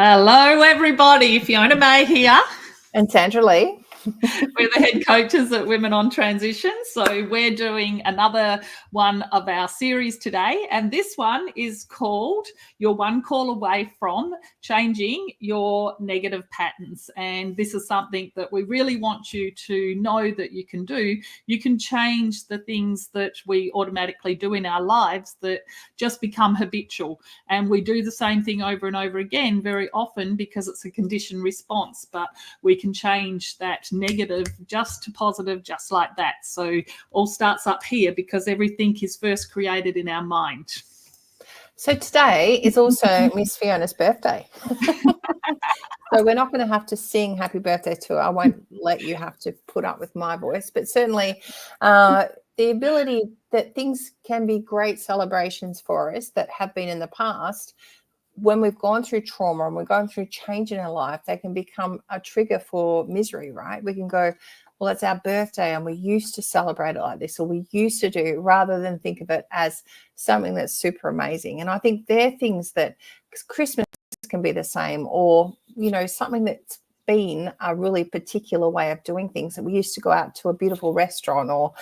Hello, everybody. Fiona May here. And Sandra Lee. We're the head coaches at Women on Transition. So we're doing another one of our series today. And this one is called You're One Call Away From Changing Your Negative Patterns. And this is something that we really want you to know that you can do. You can change the things that we automatically do in our lives that just become habitual. And we do the same thing over and over again very often because it's a conditioned response. But we can change that negative just to positive, just like that. So all starts up here because everything is first created in our mind. So today is also Miss Fiona's birthday. So we're not going to have to sing happy birthday to her. I won't let you have to put up with my voice, but certainly the ability that things can be great celebrations for us that have been in the past. When we've gone through trauma and we're going through change in our life, they can become a trigger for misery, right? We can go, well, it's our birthday and we used to celebrate it like this, or we used to do, rather than think of it as something that's super amazing. And I think they're things that Christmas can be the same, or, you know, something that's been a really particular way of doing things that we used to go out to a beautiful restaurant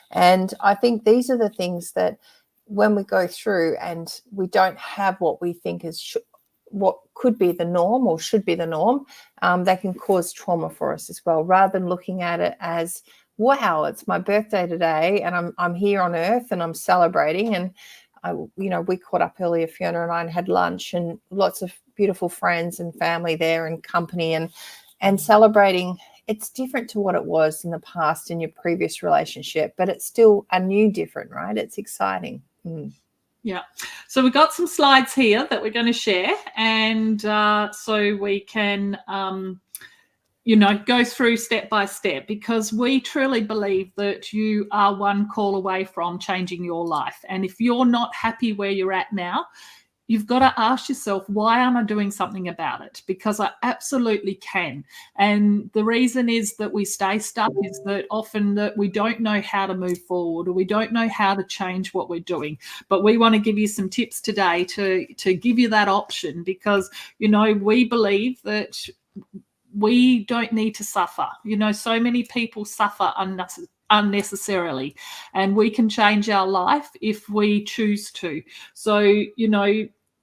and I think these are the things that when we go through and we don't have what we think is what could be the norm or should be the norm, they can cause trauma for us as well, rather than looking at it as, wow, it's my birthday today and I'm here on earth and I'm celebrating. And we caught up earlier, Fiona and I, and had lunch and lots of beautiful friends and family there and company and celebrating. It's different to what it was in the past in your previous relationship, but it's still a new different, right? It's exciting. Yeah. So we've got some slides here that we're going to share. And so we can, go through step by step, because we truly believe that you are one call away from changing your life. And if you're not happy where you're at now, you've got to ask yourself, why aren't I doing something about it? Because I absolutely can. And the reason is that we stay stuck is that often that we don't know how to move forward, or we don't know how to change what we're doing. But we want to give you some tips today to give you that option, because, we believe that we don't need to suffer. So many people suffer unnecessarily, and we can change our life if we choose to. So,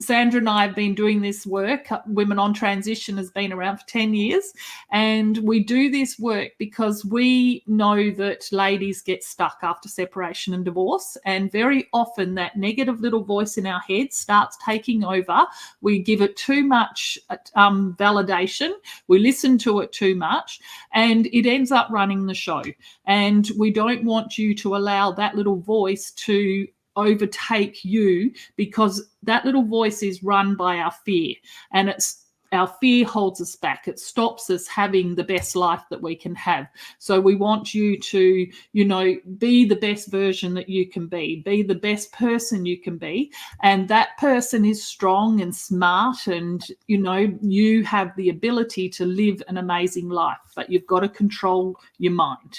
Sandra and I have been doing this work. Women on Transition has been around for 10 years. And we do this work because we know that ladies get stuck after separation and divorce. And very often that negative little voice in our head starts taking over. We give it too much validation. We listen to it too much, and it ends up running the show. And we don't want you to allow that little voice to overtake you, because that little voice is run by our fear, and our fear holds us back. It stops us having the best life that we can have. So we want you to, be the best version that you can be the best person you can be. And that person is strong and smart, and, you have the ability to live an amazing life, but you've got to control your mind.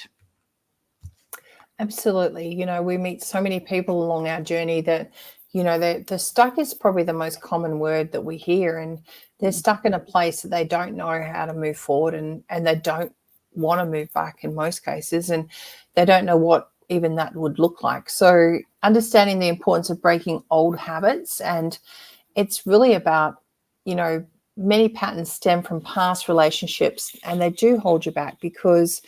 Absolutely. We meet so many people along our journey that, the stuck is probably the most common word that we hear, and they're stuck in a place that they don't know how to move forward, and they don't want to move back in most cases, and they don't know what even that would look like. So understanding the importance of breaking old habits, and it's really about, many patterns stem from past relationships, and they do hold you back because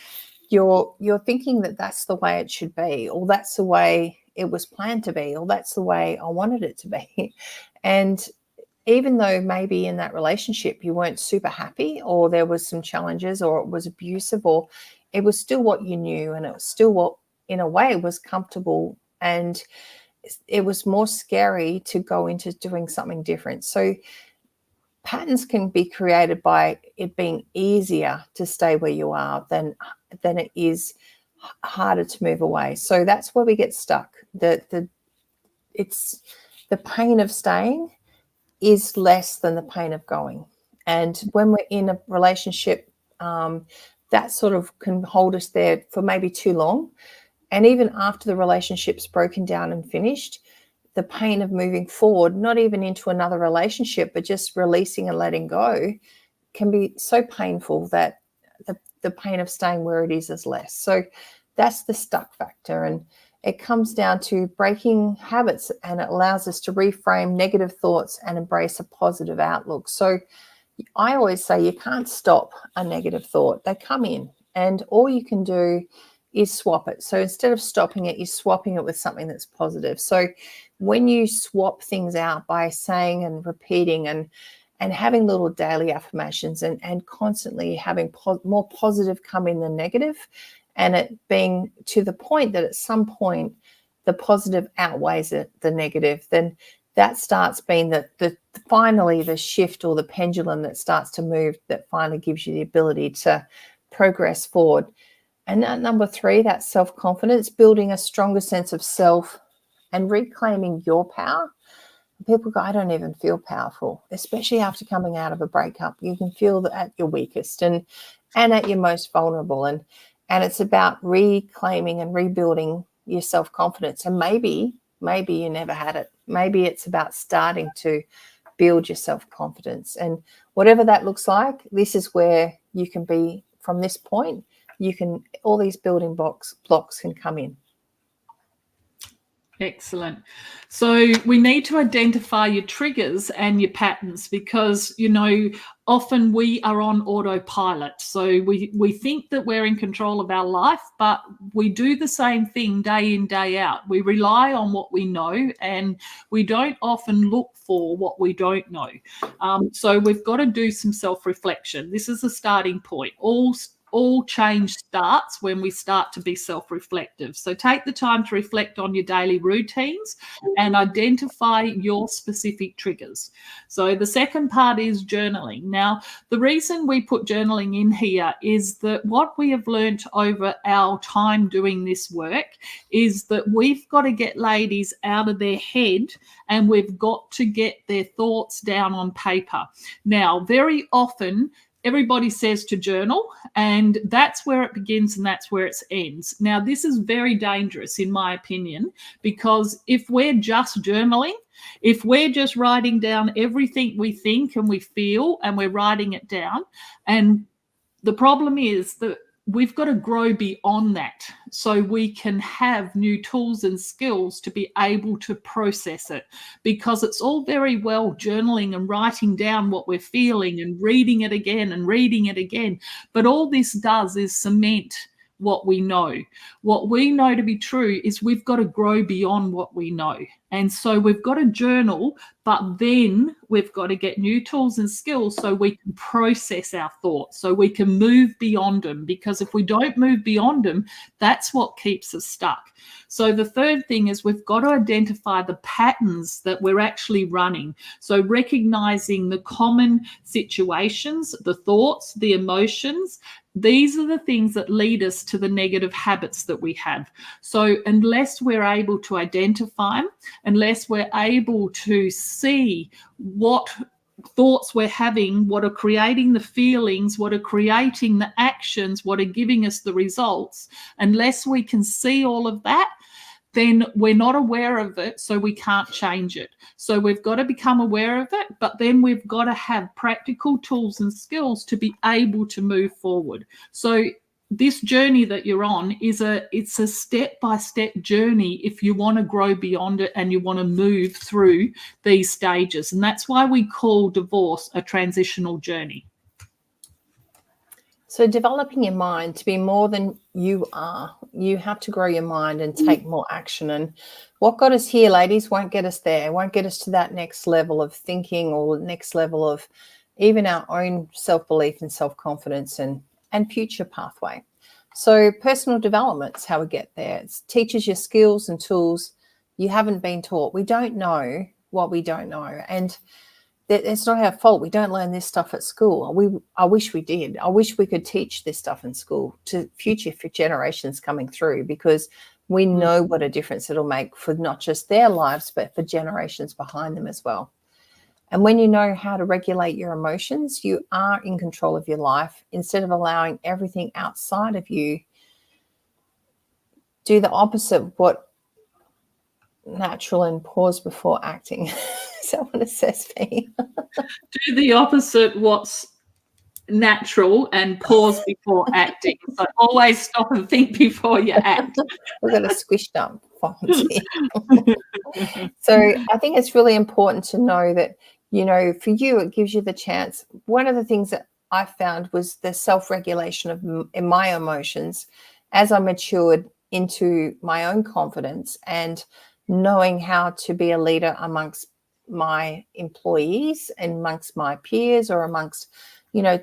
you're thinking that that's the way it should be, or that's the way it was planned to be, or that's the way I wanted it to be. And even though maybe in that relationship you weren't super happy, or there was some challenges, or it was abusive, or it was still what you knew, and it was still what, in a way, was comfortable, and it was more scary to go into doing something different. So patterns can be created by it being easier to stay where you are than it is harder to move away. So that's where we get stuck. It's the pain of staying is less than the pain of going. And when we're in a relationship, that sort of can hold us there for maybe too long. And even after the relationship's broken down and finished, the pain of moving forward, not even into another relationship, but just releasing and letting go, can be so painful that the pain of staying where it is less. So that's the stuck factor. And it comes down to breaking habits, and it allows us to reframe negative thoughts and embrace a positive outlook. So I always say you can't stop a negative thought. They come in, and all you can do is swap it. So instead of stopping it, you're swapping it with something that's positive. So when you swap things out by saying and repeating and having little daily affirmations and constantly having more positive come in than negative, and it being to the point that at some point the positive outweighs the negative, then that starts being finally the shift or the pendulum that starts to move, that finally gives you the ability to progress forward. And that number 3, that self-confidence, building a stronger sense of self and reclaiming your power. People go, I don't even feel powerful, especially after coming out of a breakup. You can feel that at your weakest and at your most vulnerable. And it's about reclaiming and rebuilding your self-confidence. And maybe you never had it. Maybe it's about starting to build your self-confidence. And whatever that looks like, this is where you can be from this point. All these building blocks can come in. Excellent. So we need to identify your triggers and your patterns, because, often we are on autopilot. So we think that we're in control of our life, but we do the same thing day in, day out. We rely on what we know, and we don't often look for what we don't know. So we've got to do some self-reflection. This is the starting point. All change starts when we start to be self-reflective. So take the time to reflect on your daily routines and identify your specific triggers. So the second part is journaling. Now, the reason we put journaling in here is that what we have learnt over our time doing this work is that we've got to get ladies out of their head, and we've got to get their thoughts down on paper. Now, very often, everybody says to journal, and that's where it begins and that's where it ends. Now, this is very dangerous, in my opinion, because if we're just journaling, if we're just writing down everything we think and we feel, and we're writing it down, and the problem is that we've got to grow beyond that so we can have new tools and skills to be able to process it. Because it's all very well journaling and writing down what we're feeling and reading it again. But all this does is cement what we know. What we know to be true is we've got to grow beyond what we know. And so we've got to journal, but then we've got to get new tools and skills so we can process our thoughts, so we can move beyond them. Because if we don't move beyond them, that's what keeps us stuck. So the third thing is we've got to identify the patterns that we're actually running. So recognizing the common situations, the thoughts, the emotions, these are the things that lead us to the negative habits that we have. So unless we're able to identify them, unless we're able to see what thoughts we're having, what are creating the feelings, what are creating the actions, what are giving us the results, unless we can see all of that, then we're not aware of it, so we can't change it. So we've got to become aware of it, but then we've got to have practical tools and skills to be able to move forward. So this journey that you're on it's a step-by-step journey if you want to grow beyond it and you want to move through these stages. And that's why we call divorce a transitional journey. So developing your mind to be more than you are, you have to grow your mind and take more action. And what got us here, ladies, won't get us there, won't get us to that next level of thinking or next level of even our own self-belief and self-confidence and future pathway. So personal development is how we get there. It teaches you skills and tools you haven't been taught. We don't know what we don't know. And it's not our fault. We don't learn this stuff at school. I wish we did. I wish we could teach this stuff in school to future generations coming through, because we know what a difference it'll make for not just their lives, but for generations behind them as well. And when you know how to regulate your emotions, you are in control of your life instead of allowing everything outside of you do the opposite of what natural and pause before acting. Is that what it says, P? Do the opposite, what's natural, and pause before acting. So always stop and think before you act. We've got a squished up fonts here. So I think it's really important to know that, for you, it gives you the chance. One of the things that I found was the self-regulation of in my emotions as I matured into my own confidence and knowing how to be a leader amongst my employees and amongst my peers or amongst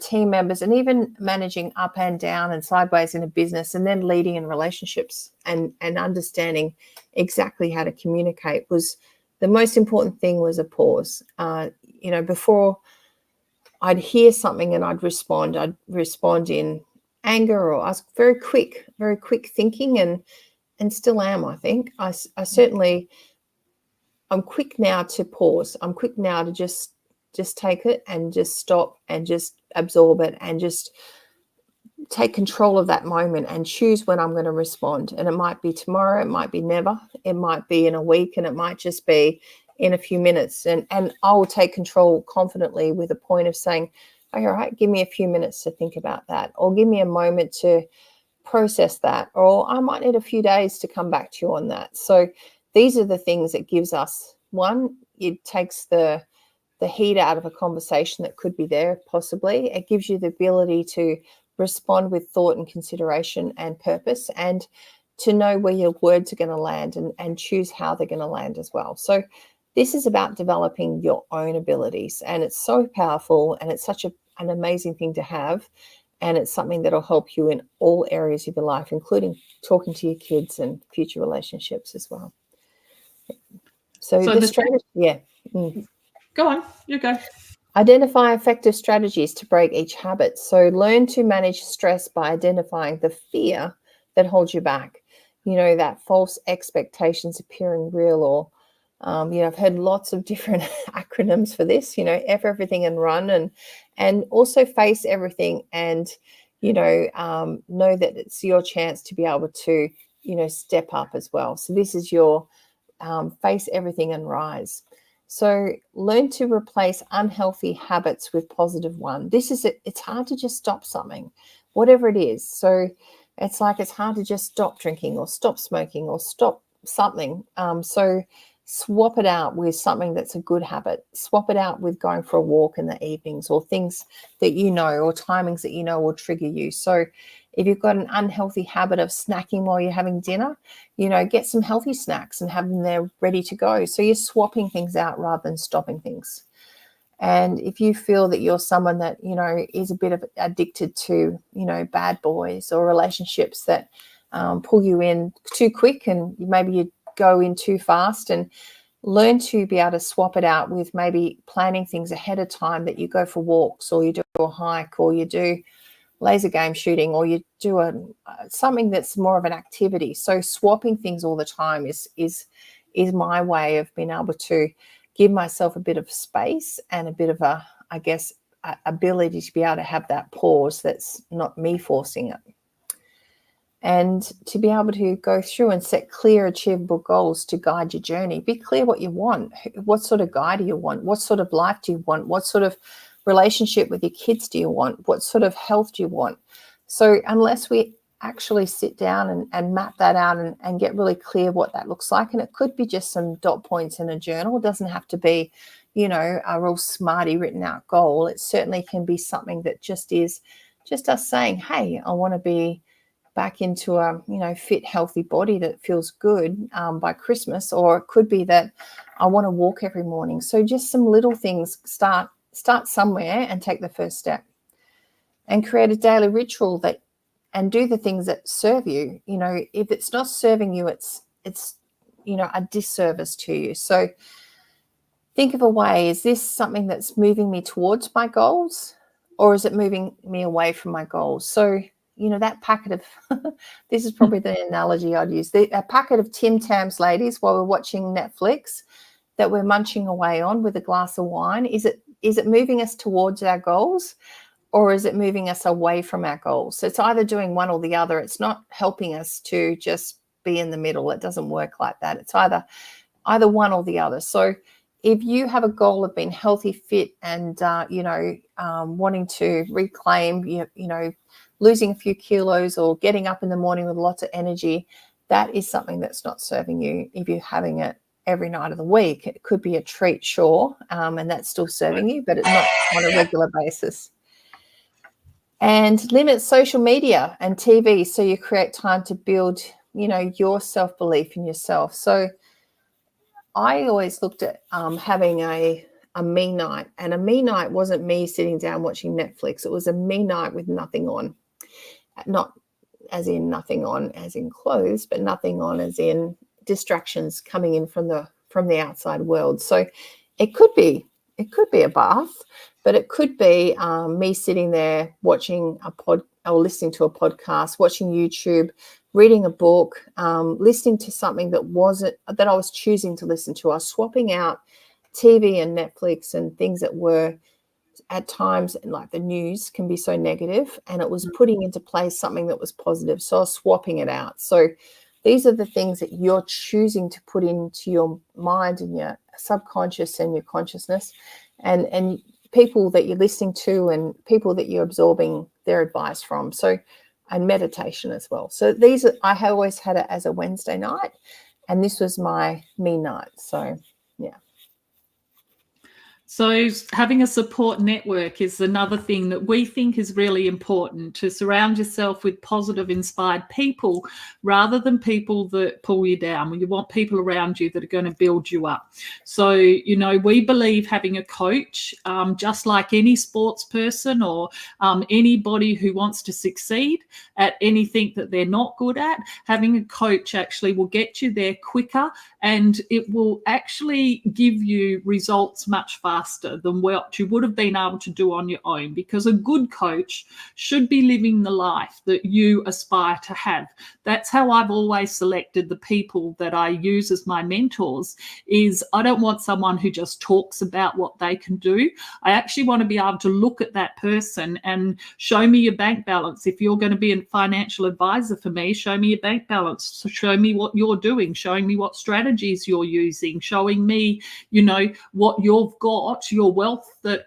team members, and even managing up and down and sideways in a business, and then leading in relationships and understanding exactly how to communicate was the most important thing. Was a pause. Before I'd hear something and I'd respond in anger, or I was very quick thinking, and still am. I think I certainly, I'm quick now to pause. I'm quick now to just take it and just stop and just absorb it and just take control of that moment and choose when I'm going to respond. And it might be tomorrow, it might be never, it might be in a week, and it might just be in a few minutes. And I will take control confidently with a point of saying, all right, give me a few minutes to think about that, or give me a moment to process that, or I might need a few days to come back to you on that. So these are the things that gives us, one, it takes the heat out of a conversation that could be there possibly. It gives you the ability to respond with thought and consideration and purpose, and to know where your words are going to land and choose how they're going to land as well. So this is about developing your own abilities, and it's so powerful, and it's such an amazing thing to have, and it's something that'll help you in all areas of your life, including talking to your kids and future relationships as well. So the strategy, yeah. Go on, you go. Identify effective strategies to break each habit. So learn to manage stress by identifying the fear that holds you back. That false expectations appearing real, or, I've heard lots of different acronyms for this, F everything and run, and also face everything, and, know that it's your chance to be able to, step up as well. So this is your face everything and rise. So learn to replace unhealthy habits with positive one. It's hard to just stop something, whatever it is. So it's hard to just stop drinking or stop smoking or stop something. So swap it out with something that's a good habit. Swap it out with going for a walk in the evenings, or things that or timings that will trigger you. So if you've got an unhealthy habit of snacking while you're having dinner, get some healthy snacks and have them there ready to go. So you're swapping things out rather than stopping things. And if you feel that you're someone that, is a bit of addicted to, bad boys or relationships that pull you in too quick, and maybe you go in too fast, and learn to be able to swap it out with maybe planning things ahead of time, that you go for walks, or you do a hike, or you do laser game shooting, or you do something that's more of an activity. So swapping things all the time is my way of being able to give myself a bit of space and a bit of ability to be able to have that pause that's not me forcing it. And to be able to go through and set clear, achievable goals to guide your journey. Be clear what you want. What sort of guy do you want? What sort of life do you want? What sort of relationship with your kids do you want? What sort of health do you want? So unless we actually sit down and map that out and get really clear what that looks like, and it could be just some dot points in a journal. It doesn't have to be, a real smarty written out goal. It certainly can be something that just is just us saying, hey, I want to be back into a fit, healthy body that feels good by Christmas. Or it could be that I want to walk every morning. So just some little things. Start somewhere and take the first step, and create a daily ritual and do the things that serve you. If it's not serving you, it's a disservice to you. So think of a way, is this something that's moving me towards my goals, or is it moving me away from my goals? So that packet of this is probably the analogy I'd use, a packet of Tim Tams, ladies, while we're watching Netflix, that we're munching away on with a glass of wine. Is it moving us towards our goals, or is it moving us away from our goals? So it's either doing one or the other. It's not helping us to just be in the middle. It doesn't work like that. It's either either one or the other. So if you have a goal of being healthy, fit, and wanting to reclaim, losing a few kilos or getting up in the morning with lots of energy, that is something that's not serving you. If you're having it every night of the week, it could be a treat, sure, and that's still serving you, but it's not on a regular basis. And limit social media and TV so you create time to build, your self-belief in yourself. So I always looked at having a me night, and a me night wasn't me sitting down watching Netflix. It was a me night with nothing on, not as in nothing on as in clothes, but nothing on as in distractions coming in from the outside world. So it could be a bath, but it could be me sitting there watching or listening to a podcast, watching YouTube, reading a book, listening to something that I was choosing to listen to. I was swapping out TV and Netflix and things that were at times, like the news can be so negative, and it was putting into place something that was positive. So I was swapping it out. So these are the things that you're choosing to put into your mind and your subconscious and your consciousness, and people that you're listening to and people that you're absorbing their advice from. So, and meditation as well. So I have always had it as a Wednesday night, and this was my me night. So, yeah. So having a support network is another thing that we think is really important, to surround yourself with positive, inspired people rather than people that pull you down. You want people around you that are going to build you up. So, we believe having a coach, just like any sports person or anybody who wants to succeed at anything that they're not good at, having a coach actually will get you there quicker, and it will actually give you results much faster than what you would have been able to do on your own, because a good coach should be living the life that you aspire to have. That's how I've always selected the people that I use as my mentors. Is I don't want someone who just talks about what they can do. I actually want to be able to look at that person and show me your bank balance. If you're going to be a financial advisor for me, show me your bank balance. So show me what you're doing, showing me what strategies you're using, showing me, what you've got, your wealth, that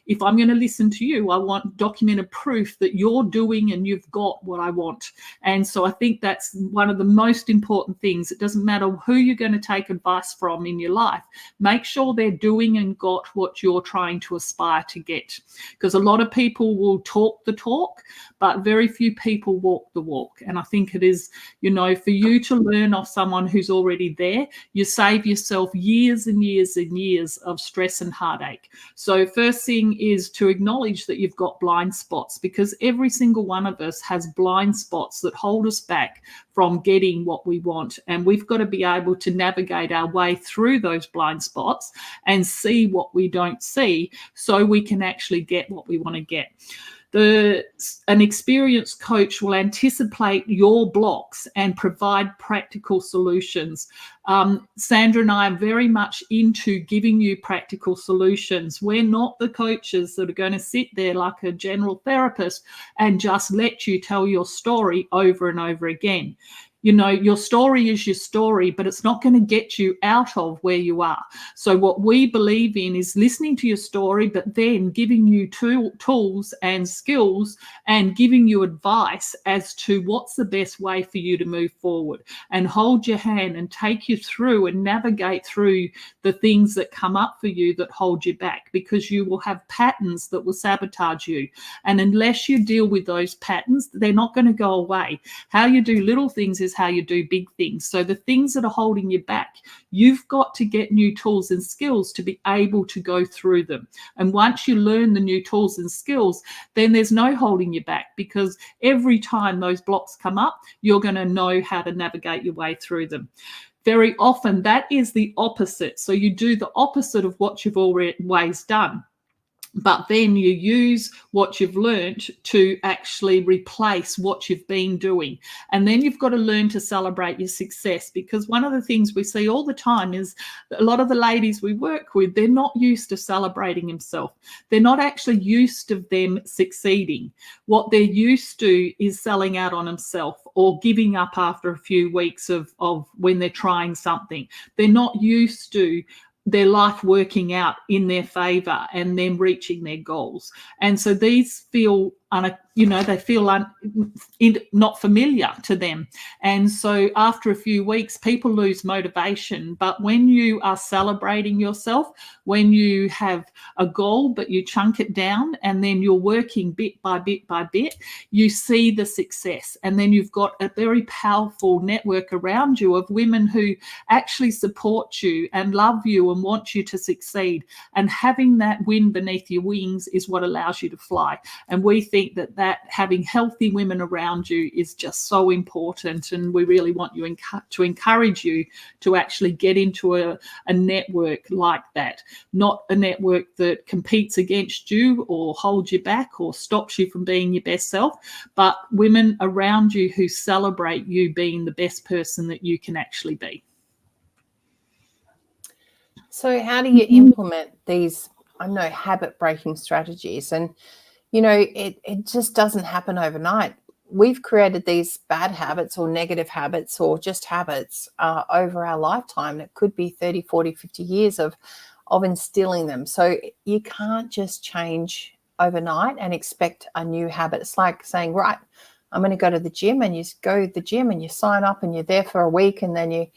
if I'm going to listen to you, I want documented proof that you're doing and you've got what I want. And so I think that's one of the most important things. It doesn't matter who you're going to take advice from in your life. Make sure they're doing and got what you're trying to aspire to get. Because a lot of people will talk the talk, but very few people walk the walk. And I think it is, for you to learn off someone who's already there, you save yourself years and years and years of stress and heartache. So first thing is to acknowledge that you've got blind spots, because every single one of us has blind spots that hold us back from getting what we want. And we've got to be able to navigate our way through those blind spots and see what we don't see, so we can actually get what we want to get. An experienced coach will anticipate your blocks and provide practical solutions. Sandra and I are very much into giving you practical solutions. We're not the coaches that are going to sit there like a general therapist and just let you tell your story over and over again. Your story is your story, but it's not going to get you out of where you are. So what we believe in is listening to your story, but then giving you tools and skills and giving you advice as to what's the best way for you to move forward, and hold your hand and take you through and navigate through the things that come up for you that hold you back, because you will have patterns that will sabotage you. And unless you deal with those patterns, they're not going to go away. How you do little things is how you do big things. So the things that are holding you back, you've got to get new tools and skills to be able to go through them. And once you learn the new tools and skills, then there's no holding you back, because every time those blocks come up, you're going to know how to navigate your way through them. Very often that is the opposite. So you do the opposite of what you've always done, but then you use what you've learned to actually replace what you've been doing. And then you've got to learn to celebrate your success, because one of the things we see all the time is a lot of the ladies we work with, they're not used to celebrating themselves. They're not actually used to them succeeding. What they're used to is selling out on themselves, or giving up after a few weeks of when they're trying something. They're not used to their life working out in their favor and them reaching their goals. And so these feel, they feel not familiar to them. And so after a few weeks, people lose motivation. But when you are celebrating yourself, when you have a goal, but you chunk it down and then you're working bit by bit by bit, you see the success. And then you've got a very powerful network around you of women who actually support you and love you and want you to succeed. And having that wind beneath your wings is what allows you to fly. And we think that having healthy women around you is just so important. And we really want you to encourage you to actually get into a network like that, not a network that competes against you or holds you back or stops you from being your best self, but women around you who celebrate you being the best person that you can actually be. So how do you implement these, habit breaking strategies? And, it just doesn't happen overnight. We've created these bad habits or negative habits or just habits over our lifetime. It could be 30, 40, 50 years of instilling them. So you can't just change overnight and expect a new habit. It's like saying, right, I'm going to go to the gym, and you go to the gym and you sign up and you're there for a week, and then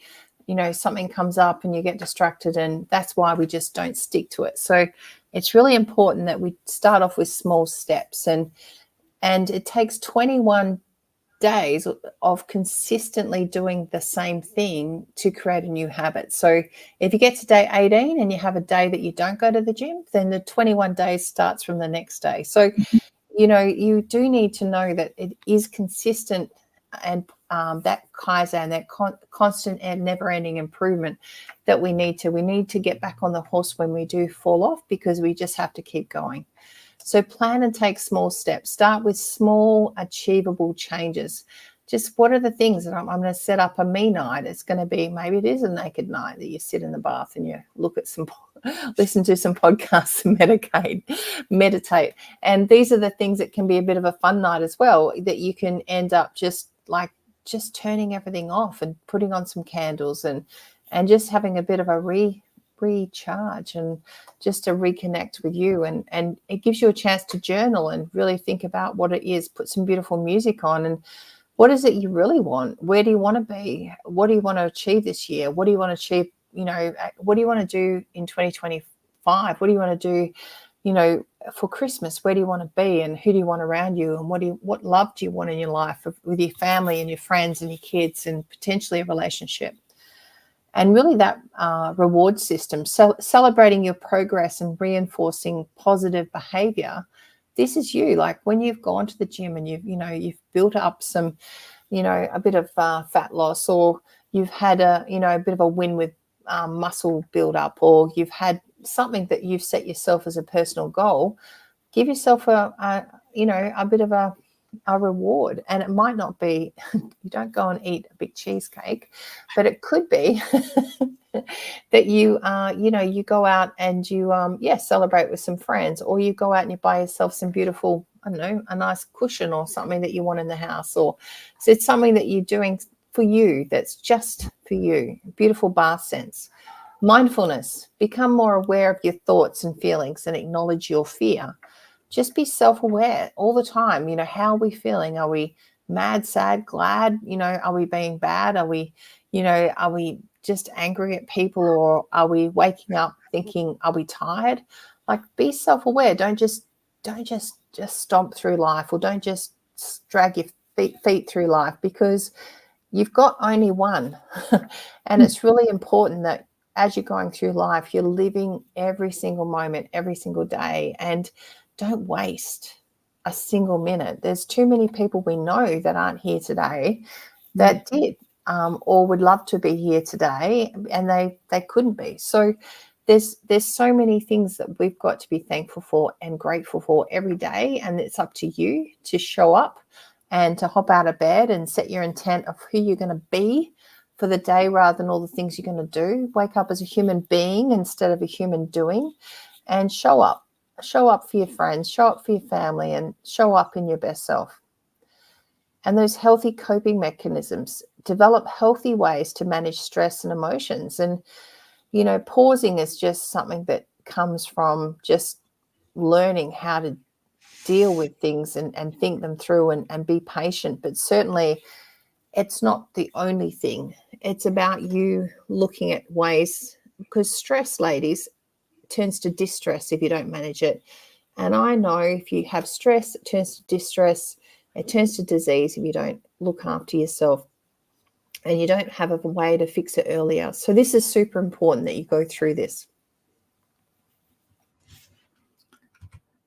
something comes up and you get distracted, and that's why we just don't stick to it. So it's really important that we start off with small steps, and it takes 21 days of consistently doing the same thing to create a new habit. So if you get to day 18 and you have a day that you don't go to the gym, then the 21 days starts from the next day. So you do need to know that it is consistent, and that Kaizen, that constant and never-ending improvement that we need to get back on the horse when we do fall off, because we just have to keep going. So plan and take small steps. Start with small, achievable changes. Just what are the things that I'm going to set up a me night? It's going to be, maybe it is a naked night that you sit in the bath and you listen to some podcasts and meditate. And these are the things that can be a bit of a fun night as well, that you can end up just turning everything off and putting on some candles and just having a bit of a recharge and just to reconnect with you. And it gives you a chance to journal and really think about what it is, put some beautiful music on, and what is it you really want? Where do you want to be? What do you want to achieve this year? What do you want to achieve? What do you want to do in 2025? What do you want to do, for Christmas? Where do you want to be? And who do you want around you? And what love do you want in your life with your family and your friends and your kids, and potentially a relationship? And really that reward system, so celebrating your progress and reinforcing positive behavior. This is you, like when you've gone to the gym and you've built up some, a bit of fat loss, or you've had a bit of a win with muscle build up, or you've had something that you've set yourself as a personal goal. Give yourself a bit of a reward. And it might not be, you don't go and eat a big cheesecake, but it could be that you go out and you celebrate with some friends, or you go out and you buy yourself some beautiful, a nice cushion or something that you want in the house, or so it's something that you're doing for you that's just for you. Beautiful bath scents. Mindfulness. Become more aware of your thoughts and feelings and acknowledge your fear. Just be self-aware all the time. How are we feeling? Are we mad, sad, glad? Are we being bad? Are we just angry at people, or are we waking up thinking, are we tired? Like, be self-aware. Don't just stomp through life, or don't just drag your feet through life, because you've got only one. And it's really important that as you're going through life, you're living every single moment, every single day, and don't waste a single minute. There's too many people we know that aren't here today that did, or would love to be here today, and they couldn't be. So there's so many things that we've got to be thankful for and grateful for every day, and it's up to you to show up and to hop out of bed and set your intent of who you're going to be for the day, rather than all the things you're going to do. Wake up as a human being instead of a human doing, and show up for your friends, show up for your family, and show up in your best self. and those healthy coping mechanisms. Develop healthy ways to manage stress and emotions. And, you know, pausing is just something that comes from just learning how to deal with things and think them through and be patient. But certainly it's not the only thing. It's about you looking at ways, because stress, ladies, turns to distress if you don't manage it. And I know if you have stress, it turns to distress, it turns to disease if you don't look after yourself and you don't have a way to fix it earlier. So this is super important that you go through this.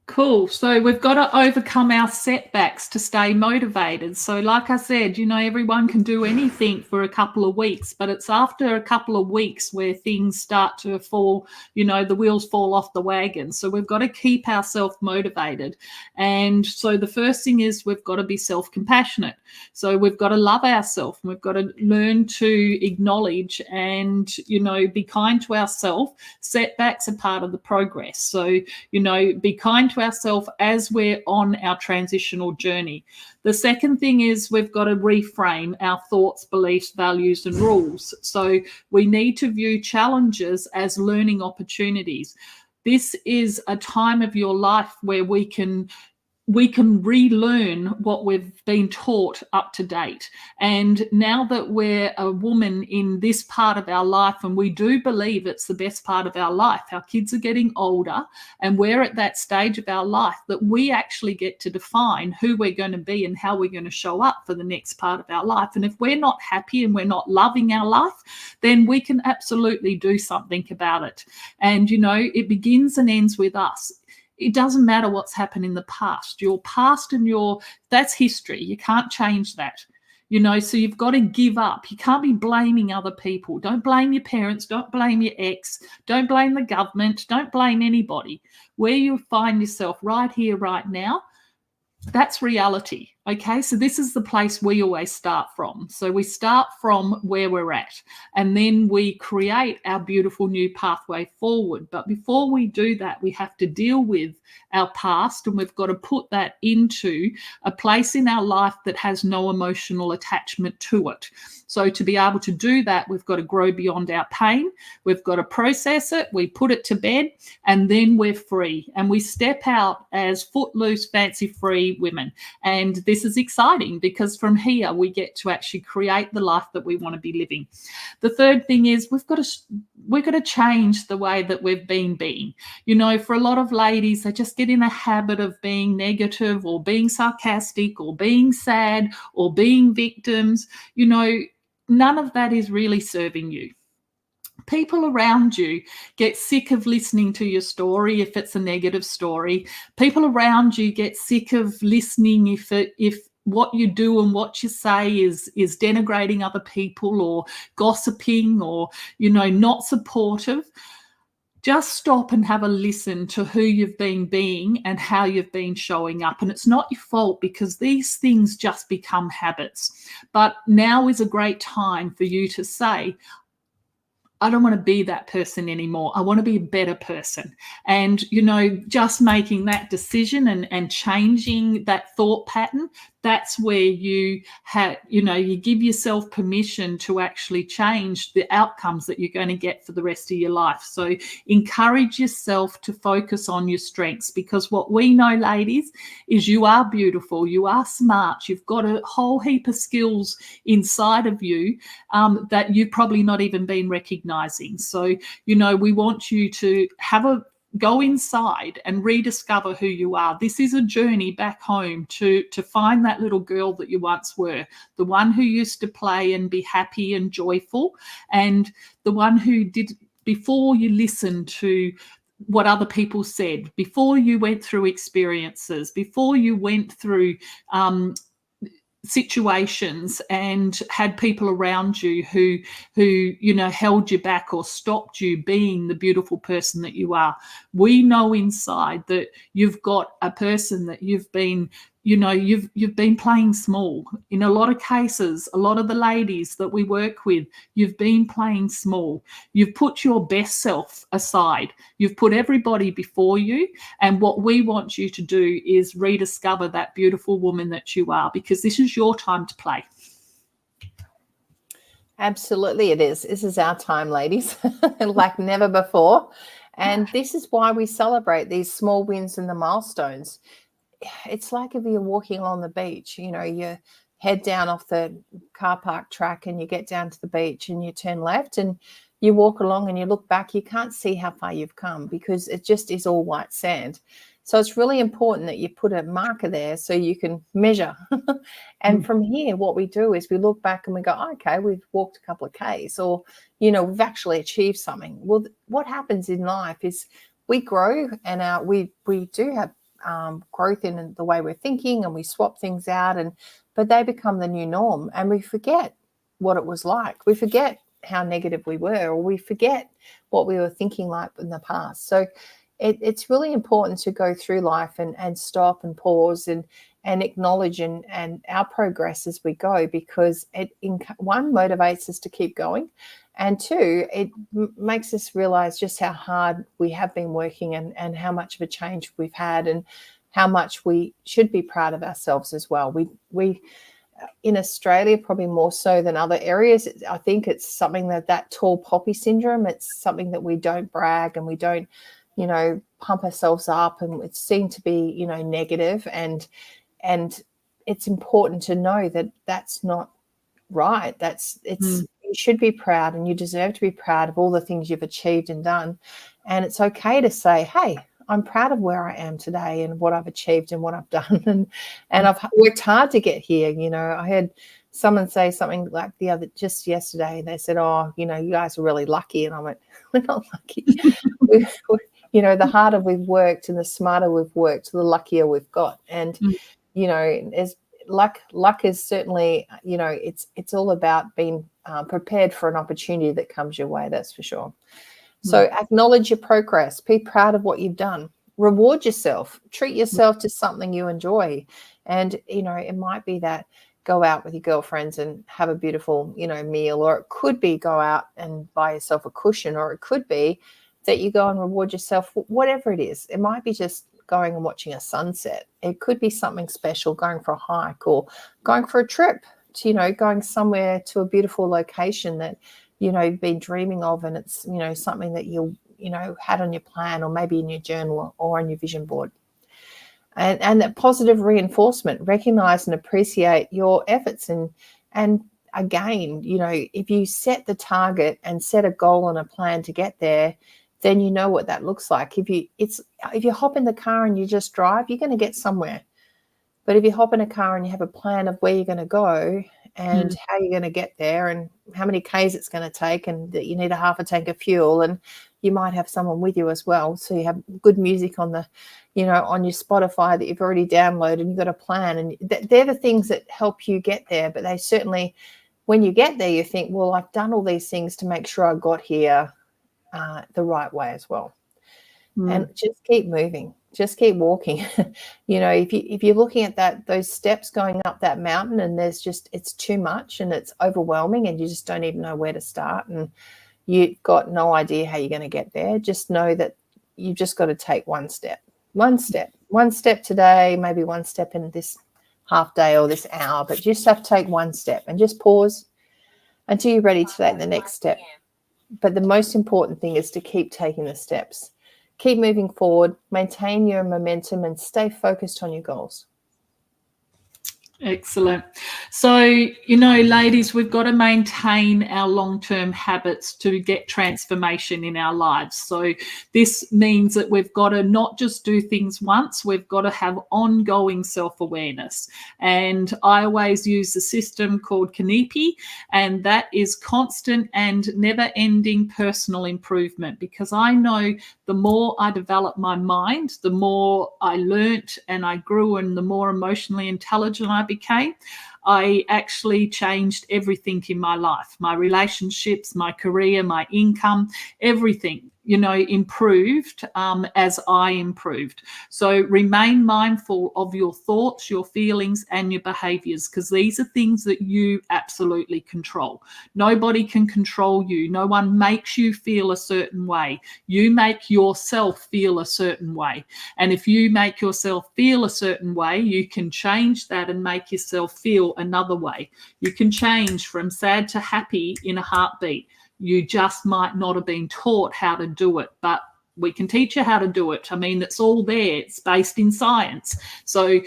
Cool. So we've got to overcome our setbacks to stay motivated. So like I said, you know, everyone can do anything for a couple of weeks, but it's after a couple of weeks where things start to fall, you know, the wheels fall off the wagon. So we've got to keep ourselves motivated. And so the first thing is we've got to be self-compassionate. So we've got to love ourselves. We've got to learn to acknowledge and, you know, be kind to ourselves. Setbacks are part of the progress. So, you know, be kind to ourselves as we're on our transitional journey. The second thing is we've got to reframe our thoughts, beliefs, values, and rules. So we need to view challenges as learning opportunities. This is a time of your life where we can relearn what we've been taught up to date. And now that we're a woman in this part of our life, and we do believe it's the best part of our life, our kids are getting older and we're at that stage of our life that we actually get to define who we're going to be and how we're going to show up for the next part of our life. And if we're not happy and we're not loving our life, then we can absolutely do something about it. And, you know, it begins and ends with us. It doesn't matter what's happened in the past. Your past and that's history. You can't change that. You know, so you've got to give up. You can't be blaming other people. Don't blame your parents. Don't blame your ex. Don't blame the government. Don't blame anybody. Where you find yourself right here, right now, that's reality. Okay, so this is the place we always start from. So we start from where we're at, and then we create our beautiful new pathway forward. But before we do that, we have to deal with our past, and we've got to put that into a place in our life that has no emotional attachment to it. So to be able to do that, we've got to grow beyond our pain. We've got to process it. We put it to bed, and then we're free. And we step out as footloose, fancy-free women. And this is exciting because from here we get to actually create the life that we want to be living. The third thing is we've got to change the way that we've been being. You know, for a lot of ladies, they just get in a habit of being negative or being sarcastic or being sad or being victims. You know, none of that is really serving you. People around you get sick of listening to your story if it's a negative story. People around you get sick of listening if what you do and what you say is denigrating other people or gossiping or, you know, not supportive. Just stop and have a listen to who you've been being and how you've been showing up. And it's not your fault because these things just become habits. But now is a great time for you to say, I don't want to be that person anymore. I want to be a better person. And, you know, just making that decision and changing that thought pattern, that's where you have, you know, you give yourself permission to actually change the outcomes that you're going to get for the rest of your life. So encourage yourself to focus on your strengths, because what we know, ladies, is you are beautiful, you are smart, you've got a whole heap of skills inside of you that you've probably not even been recognizing. So, you know, we want you to go inside and rediscover who you are. This is a journey back home to find that little girl that you once were, the one who used to play and be happy and joyful, and the one who did, before you listened to what other people said, before you went through experiences, before you went through situations and had people around you who you know held you back or stopped you being the beautiful person that you are. We know inside that you've got a person that you've been you've been playing small. In a lot of cases, a lot of the ladies that we work with, you've been playing small. You've put your best self aside. You've put everybody before you. And what we want you to do is rediscover that beautiful woman that you are, because this is your time to play. Absolutely it is. This is our time, ladies, like never before. And this is why we celebrate these small wins and the milestones. It's like if you're walking along the beach, you head down off the car park track and you get down to the beach and you turn left and you walk along and you look back, you can't see how far you've come because it just is all white sand. So it's really important that you put a marker there so you can measure. And from here, what we do is we look back and we go, okay, we've walked a couple of Ks, or, we've actually achieved something. Well, what happens in life is we grow and we do have growth in the way we're thinking, and we swap things out, but they become the new norm, and we forget what it was like. We forget how negative we were, or we forget what we were thinking like in the past. So it's really important to go through life and stop and pause and acknowledge and our progress as we go, because one, motivates us to keep going, and two, it makes us realize just how hard we have been working and how much of a change we've had and how much we should be proud of ourselves as well. We in Australia, probably more so than other areas, I think it's something that tall poppy syndrome. It's something that we don't brag and we don't, pump ourselves up, and it's seen to be, negative. And it's important to know that that's not right. You should be proud, and you deserve to be proud of all the things you've achieved and done. And it's okay to say, hey, I'm proud of where I am today and what I've achieved and what I've done. And I've worked hard to get here. I had someone say something like just yesterday, they said, oh, you guys are really lucky. And I went, we're not lucky. The harder we've worked and the smarter we've worked, the luckier we've got. And, as luck is certainly, it's all about being prepared for an opportunity that comes your way. That's for sure. So acknowledge your progress. Be proud of what you've done. Reward yourself. Treat yourself to something you enjoy. And, it might be that go out with your girlfriends and have a beautiful, meal, or it could be go out and buy yourself a cushion, or it could be that you go and reward yourself, whatever it is. It might be just going and watching a sunset. It could be something special, going for a hike or going for a trip to, going somewhere to a beautiful location that, you've been dreaming of, and it's, something that you had on your plan, or maybe in your journal or on your vision board. And that positive reinforcement, recognize and appreciate your efforts. And again, if you set the target and set a goal and a plan to get there, then you know what that looks like. If you hop in the car and you just drive, you're going to get somewhere. But if you hop in a car and you have a plan of where you're going to go and how you're going to get there and how many Ks it's going to take, and that you need a half a tank of fuel, and you might have someone with you as well. So you have good music on the, on your Spotify that you've already downloaded, and you've got a plan, and they're the things that help you get there. But they certainly, when you get there, you think, well, I've done all these things to make sure I got here the right way as well. And just keep moving, just keep walking. If you're looking at those steps going up that mountain, and it's too much and it's overwhelming, and you just don't even know where to start, and you've got no idea how you're going to get there, just know that you've just got to take one step today, maybe one step in this half day or this hour, but you just have to take one step and just pause until you're ready to take the next step. But the most important thing is to keep taking the steps. Keep moving forward, maintain your momentum, and stay focused on your goals. Excellent. So, ladies, we've got to maintain our long-term habits to get transformation in our lives. So this means that we've got to not just do things once, we've got to have ongoing self-awareness. And I always use the system called Kanepi, and that is constant and never-ending personal improvement, because I know the more I developed my mind, the more I learnt and I grew, and the more emotionally intelligent I became. I actually changed everything in my life, my relationships, my career, my income, everything, improved as I improved. So remain mindful of your thoughts, your feelings, and your behaviors, because these are things that you absolutely control. Nobody can control you. No one makes you feel a certain way. You make yourself feel a certain way. And if you make yourself feel a certain way, you can change that and make yourself feel another way. You can change from sad to happy in a heartbeat. You just might not have been taught how to do it, but we can teach you how to do it. I mean, it's all there. It's based in science. So,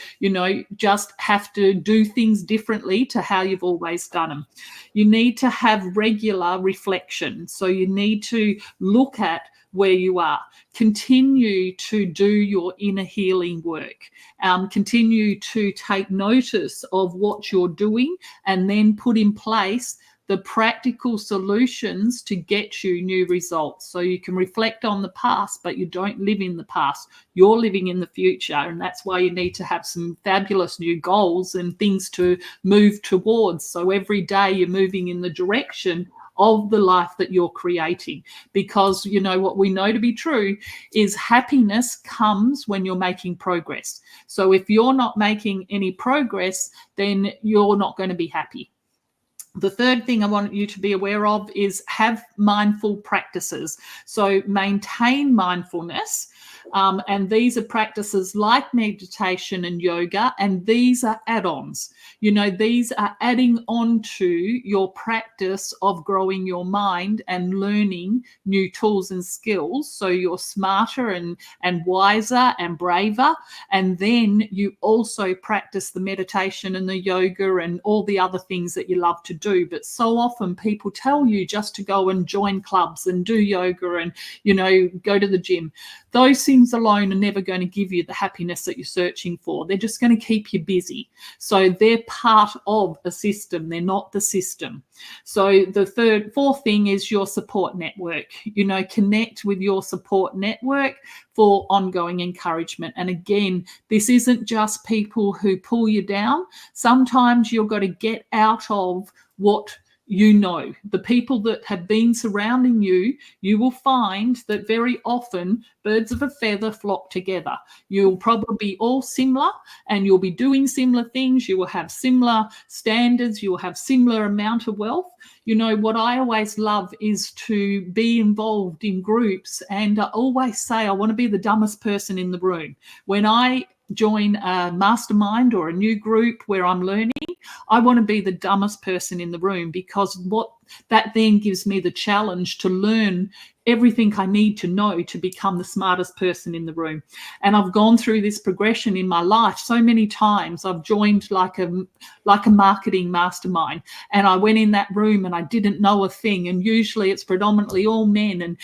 just have to do things differently to how you've always done them. You need to have regular reflection. So you need to look at where you are. Continue to do your inner healing work. Continue to take notice of what you're doing and then put in place the practical solutions to get you new results. So you can reflect on the past, but you don't live in the past. You're living in the future. And that's why you need to have some fabulous new goals and things to move towards. So every day you're moving in the direction of the life that you're creating. Because, what we know to be true is happiness comes when you're making progress. So if you're not making any progress, then you're not going to be happy. The third thing I want you to be aware of is have mindful practices. So maintain mindfulness. And these are practices like meditation and yoga, and these are add-ons. These are adding on to your practice of growing your mind and learning new tools and skills. So you're smarter and wiser and braver. And then you also practice the meditation and the yoga and all the other things that you love to do. But so often people tell you just to go and join clubs and do yoga and, go to the gym. Those things alone are never going to give you the happiness that you're searching for. They're just going to keep you busy. So they're part of a system. They're not the system. So the fourth thing is your support network. Connect with your support network for ongoing encouragement. And again, this isn't just people who pull you down. Sometimes you've got to get out of what the people that have been surrounding you, you will find that very often birds of a feather flock together. You'll probably be all similar and you'll be doing similar things. You will have similar standards. You will have similar amount of wealth. What I always love is to be involved in groups. And I always say I want to be the dumbest person in the room. When I join a mastermind or a new group where I'm learning, I want to be the dumbest person in the room, because what that then gives me the challenge to learn everything I need to know to become the smartest person in the room. And I've gone through this progression in my life so many times. I've joined like a marketing mastermind, and I went in that room and I didn't know a thing. And usually it's predominantly all men. And,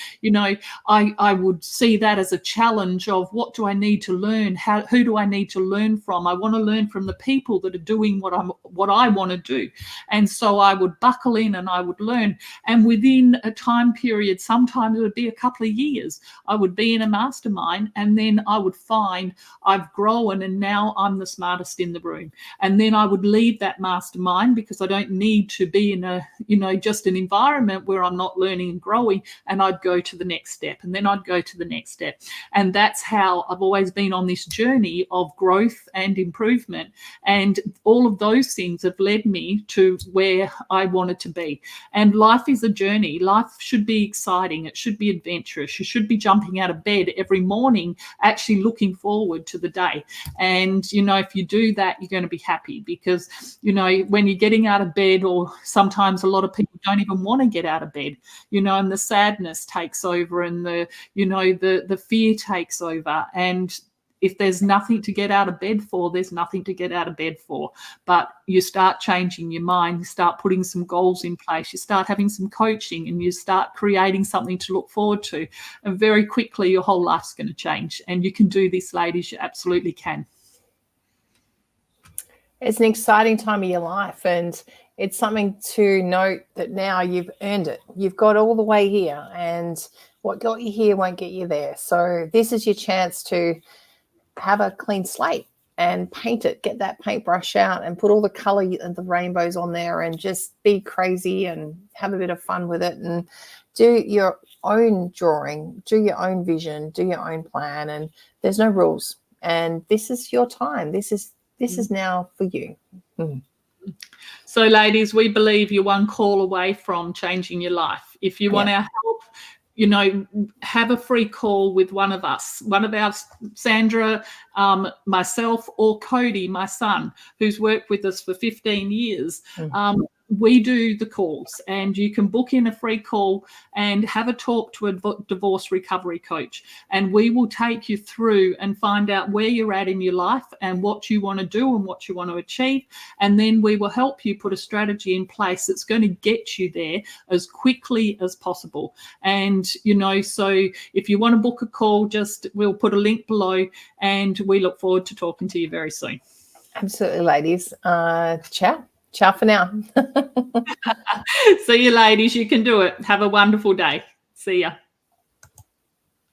I would see that as a challenge of what do I need to learn? Who do I need to learn from? I want to learn from the people that are doing what I want to do. And so I would buckle in and I would learn. And within a time period, sometimes it would be a couple of years, I would be in a mastermind, and then I would find I've grown and now I'm the smartest in the room. And then I would leave that mastermind because I don't need to be in just an environment where I'm not learning and growing, and I'd go to the next step, and then I'd go to the next step. And that's how I've always been on this journey of growth and improvement. And all of those things have led me to where I wanted to be. And life is a journey. Life should be exciting. It should be adventurous. You should be jumping out of bed every morning, actually looking forward to the day. And, if you do that, you're going to be happy, because, when you're getting out of bed, or sometimes a lot of people don't even want to get out of bed, and the sadness takes over, and the fear takes over. And if there's nothing to get out of bed for, there's nothing to get out of bed for. But you start changing your mind, you start putting some goals in place, you start having some coaching, and you start creating something to look forward to. And very quickly, your whole life's going to change. And you can do this, ladies. You absolutely can. It's an exciting time of your life, and it's something to note that now you've earned it. You've got all the way here, and what got you here won't get you there. So this is your chance to have a clean slate and paint it. Get that paintbrush out and put all the color and the rainbows on there and just be crazy and have a bit of fun with it and do your own drawing, do your own vision, do your own plan. And there's no rules. And this is your time. This is now for you. So, ladies, we believe you're one call away from changing your life. If you want our help, you know, have a free call with one of us, one of our Sandra, myself, or Cody, my son, who's worked with us for 15 years. We do the calls, and you can book in a free call and have a talk to a divorce recovery coach, and we will take you through and find out where you're at in your life and what you want to do and what you want to achieve, and then we will help you put a strategy in place that's going to get you there as quickly as possible. And you know, so if you want to book a call, we'll put a link below, and we look forward to talking to you very soon. Absolutely, ladies. Ciao for now. See you, ladies. You can do it. Have a wonderful day. See ya.